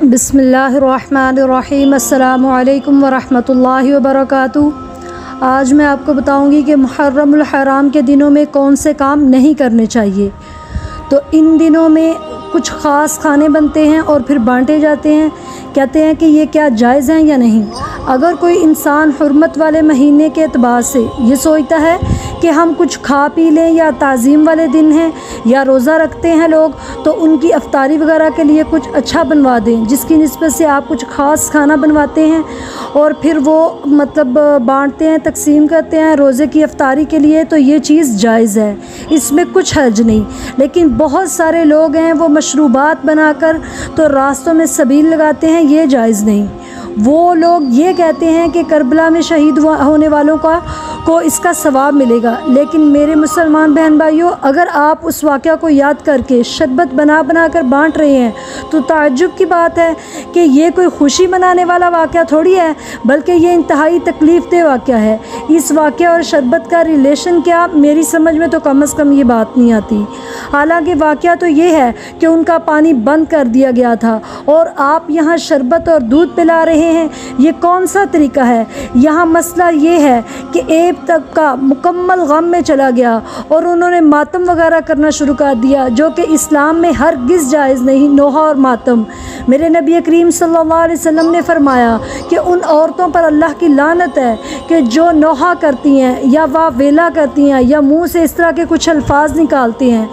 बिस्मिल्लाहिर्रहमानिर्रहीम। अस्सलामु अलैकुम वरहमतुल्लाहि वबरकातुहू। आज मैं आपको बताऊंगी कि मुहर्रमुल हराम के दिनों में कौन से काम नहीं करने चाहिए। तो इन दिनों में कुछ ख़ास खाने बनते हैं और फिर बांटे जाते हैं। कहते हैं कि ये क्या जायज़ हैं या नहीं। अगर कोई इंसान हुर्मत वाले महीने के एतबार से ये सोचता है कि हम कुछ खा पी लें, या ताज़ीम वाले दिन हैं या रोज़ा रखते हैं लोग, तो उनकी अफ्तारी वगैरह के लिए कुछ अच्छा बनवा दें, जिसकी निस्बत से आप कुछ ख़ास खाना बनवाते हैं और फिर वो मतलब बांटते हैं, तकसीम करते हैं रोज़े की अफ्तारी के लिए, तो ये चीज़ जायज़ है, इसमें कुछ हर्ज नहीं। लेकिन बहुत सारे लोग हैं वो मशरूबात बनाकर तो रास्तों में सबील लगाते हैं, ये जायज़ नहीं। वो लोग ये कहते हैं कि करबला में शहीद होने वालों को इसका सवाब मिलेगा। लेकिन मेरे मुसलमान बहन भाइयों, अगर आप उस वाक़या को याद करके शरबत बना कर बांट रहे हैं तो ताज्जुब की बात है कि ये कोई खुशी मनाने वाला वाक़या थोड़ी है, बल्कि ये इंतहाई तकलीफ़ दे वाक़या है। इस वाक़या और शरबत का रिलेशन क्या, मेरी समझ में तो कम से कम ये बात नहीं आती। हालांकि वाक़या तो ये है कि उनका पानी बंद कर दिया गया था और आप यहाँ शरबत और दूध पिला रहे हैं, ये कौन सा तरीका है। यहाँ मसला ये है कि एक तबका मुकम्मल गम में चला गया और उन्होंने मातम वगैरह करना शुरू कर दिया, जो कि इस्लाम में हरगिज़ जायज़ नहीं। नोहा और मातम, मेरे नबी करीम सल्लल्लाहु अलैहि वसल्लम ने फरमाया कि उन औरतों पर अल्लाह की लानत है कि जो नोहा करती हैं या वाह वेला करती हैं या मुँह से इस तरह के कुछ अल्फाज निकालती हैं।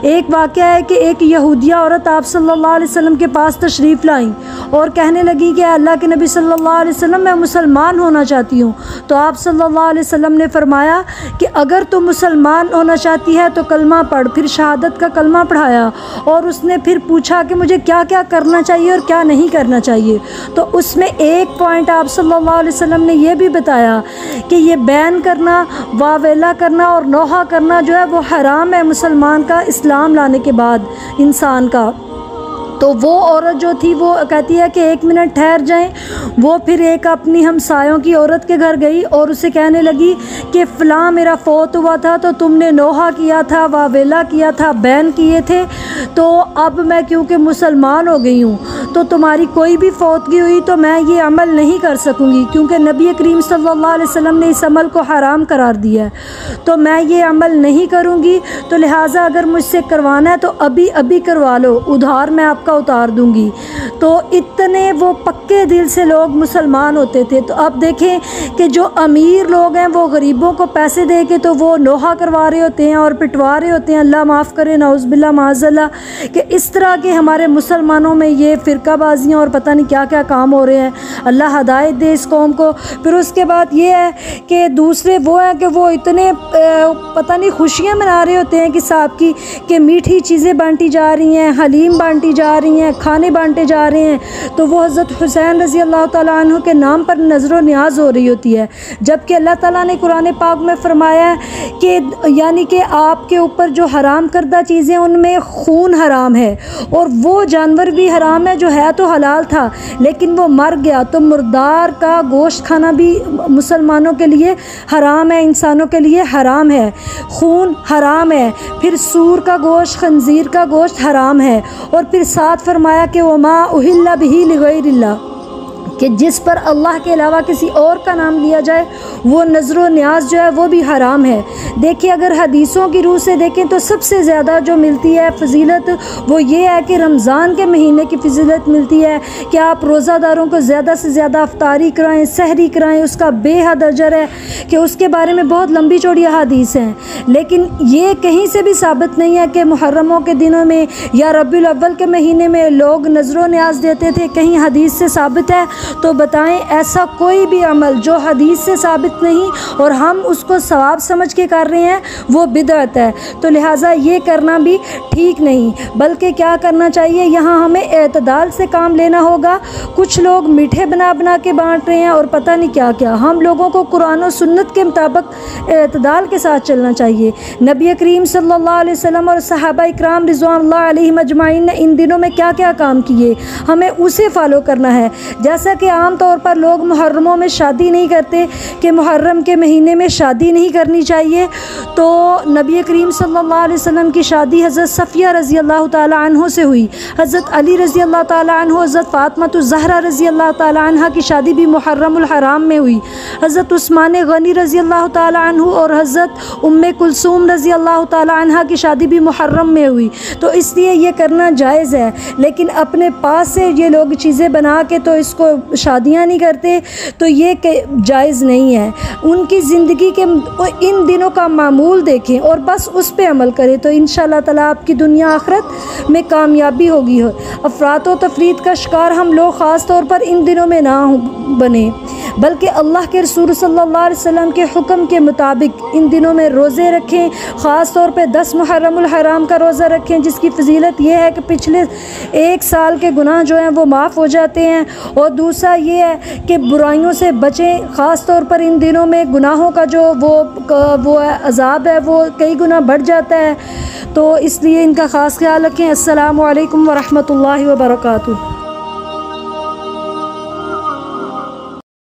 एक वाक़या है कि एक यहूदिया औरत आप सल्लल्लाहु अलैहि वसल्लम के पास तशरीफ़ लाई और कहने लगी कि अल्लाह के नबी सल्लल्लाहु अलैहि वसल्लम, मैं मुसलमान होना चाहती हूँ। तो आप सल्लल्लाहु अलैहि वसल्लम ने फरमाया कि अगर तुम मुसलमान होना चाहती है तो कलमा पढ़। फिर शहादत का कलमा पढ़ाया और उसने फिर पूछा कि मुझे क्या क्या करना चाहिए और क्या नहीं करना चाहिए। तो उसमें एक पॉइंट आप सल्लल्लाहु अलैहि वसल्लम ने यह भी बताया कि ये बैन करना, वावेला करना और नोहा करना जो है वो हराम है मुसलमान का, इस्लाम लाने के बाद इंसान का। तो वो औरत जो थी वो कहती है कि 1 मिनट ठहर जाएं। वो फिर एक अपनी हमसायों की औरत के घर गई और उसे कहने लगी कि फ़लाँ मेरा फ़ौत हुआ था तो तुमने नोहा किया था, वावेला किया था, बैन किए थे, तो अब मैं क्योंकि मुसलमान हो गई हूँ तो तुम्हारी कोई भी फ़ौतगी हुई तो मैं ये अमल नहीं कर सकूँगी, क्योंकि नबी करीम सल्लल्लाहु अलैहि वसल्लम ने इस अमल को हराम करार दिया है, तो मैं ये अमल नहीं करूँगी। तो लिहाजा अगर मुझसे करवाना है तो अभी अभी करवा लो, उधार मैं आपका उतार दूंगी। तो इतने वो पक्के दिल से लोग मुसलमान होते थे। तो अब देखें कि जो अमीर लोग हैं वो गरीबों को पैसे दे के तो वो नोहा करवा रहे होते हैं और पिटवा रहे होते हैं। अल्लाह माफ़ करे, नाउज़ुबिल्लाह माज़अल्लाह, कि इस तरह के हमारे मुसलमानों में ये फ़िरकाबाजियाँ और पता नहीं क्या क्या काम हो रहे हैं। अल्लाह हदायत दे इस कौम को। फिर उसके बाद ये है कि दूसरे वो हैं कि वो इतने पता नहीं खुशियाँ मना रहे होते हैं कि साहब की कि मीठी चीज़ें बांटी जा रही हैं, हलीम बांटी जा रही हैं, खाने बांटे जा रहे हैं, तो वो हज़रत हुसैन रज़ी अल्लाह ताला अन्हु के नाम पर नज़र न्याज हो रही होती है। जबकि अल्लाह ताला ने कुरान पाक में फरमाया है कि यानी कि आपके ऊपर जो हराम करदा चीज़ें उनमें खून हराम है और वो जानवर भी हराम है जो है तो हलाल था लेकिन वो मर गया, तो मुर्दार का गोश्त खाना भी मुसलमानों के लिए हराम है, इंसानों के लिए हराम है, खून हराम है। फिर सूर का गोश्त, खंजीर का गोश्त हराम है। और फिर साथ फरमाया कि वमा उहिल्ला बिही लिगैरिल्लाह, कि जिस पर अल्लाह के अलावा किसी और का नाम लिया जाए वो नज़र न्याज जो है वो भी हराम है। देखिए, अगर हदीसों की रूह से देखें तो सबसे ज़्यादा जो मिलती है फजीलत वो ये है कि रमज़ान के महीने की फजीलत मिलती है कि आप रोज़ादारों को ज़्यादा से ज़्यादा अफ्तारी कराएँ, सहरी कराएँ, उसका बेहद अजर है कि उसके बारे में बहुत लंबी चौड़ी हदीस हैं। लेकिन ये कहीं से भी साबित नहीं है कि मुहर्रमों के दिनों में या रबीउल अव्वल के महीने में लोग नज़र न्याज देते थे। कहीं हदीस से साबित है तो बताएं। ऐसा कोई भी अमल जो हदीस से साबित नहीं और हम उसको सवाब समझ के कर रहे हैं वो बिदअत है। तो लिहाजा ये करना भी ठीक नहीं, बल्कि क्या करना चाहिए, यहाँ हमें एतदाल से काम लेना होगा। कुछ लोग मीठे बना के बांट रहे हैं और पता नहीं क्या क्या। हम लोगों को कुरान और सुन्नत के मुताबिक एतदाल के साथ चलना चाहिए। नबी करीम सल्लल्लाहु अलैहि वसल्लम और सहाबा इकराम रिज़वानुल्लाह अलैहिम अजमाइन ने इन दिनों में क्या क्या काम किए, हमें उसे फॉलो करना है। जैसा कि आम तौर पर लोग मुहर्रमों में शादी नहीं करते कि मुहर्रम के महीने में शादी नहीं करनी चाहिए, तो नबी करीम सल्लल्लाहु अलैहि वसल्लम की शादी हज़रत सफ़िया रज़ी अल्लाह ताला अन्हो से हुई। हज़रत अली रज़ी अल्लाह ताला अन्हो, हज़रत फ़ातिमा ज़हरा रज़ी अल्लाह ताला अन्हा की शादी भी मुहर्रमुल हराम में हुई। हज़रत उस्मान गनी रज़ी अल्लाह ताला अन्हु और हज़रत उम्मे कुलसूम रज़ी अल्लाह ताला अन्हा की शादी भी मुहर्रम में हुई। तो इसलिए ये करना जायज़ है, लेकिन अपने पास से ये लोग चीज़ें बना के तो इसको शादियाँ नहीं करते, तो ये जायज़ नहीं है। उनकी ज़िंदगी के इन दिनों का मामूल देखें और बस उस पर अमल करें, तो इंशाअल्लाह ताला आपकी दुनिया आखिरत में कामयाबी होगी। अफरात व तफरीत का शिकार हम लोग ख़ास तौर पर इन दिनों में ना बने, बल्कि अल्लाह के रसूल सल्लल्लाहु अलैहि वसल्लम के हुक्म के मुताबिक इन दिनों में रोज़े रखें। ख़ास तौर पे 10 मुहर्रमुल हराम का रोज़ा रखें, जिसकी फ़जीलत ये है कि पिछले 1 साल के गुनाह जो हैं वो माफ़ हो जाते हैं। और दूसरा ये है कि बुराइयों से बचें। ख़ास तौर पर इन दिनों में गुनाहों का जो वो अज़ाब है वो कई गुना बढ़ जाता है, तो इसलिए इनका ख़ास ख्याल रखें। अस्सलामु अलैकुम व रहमतुल्लाहि व बरकातुहू।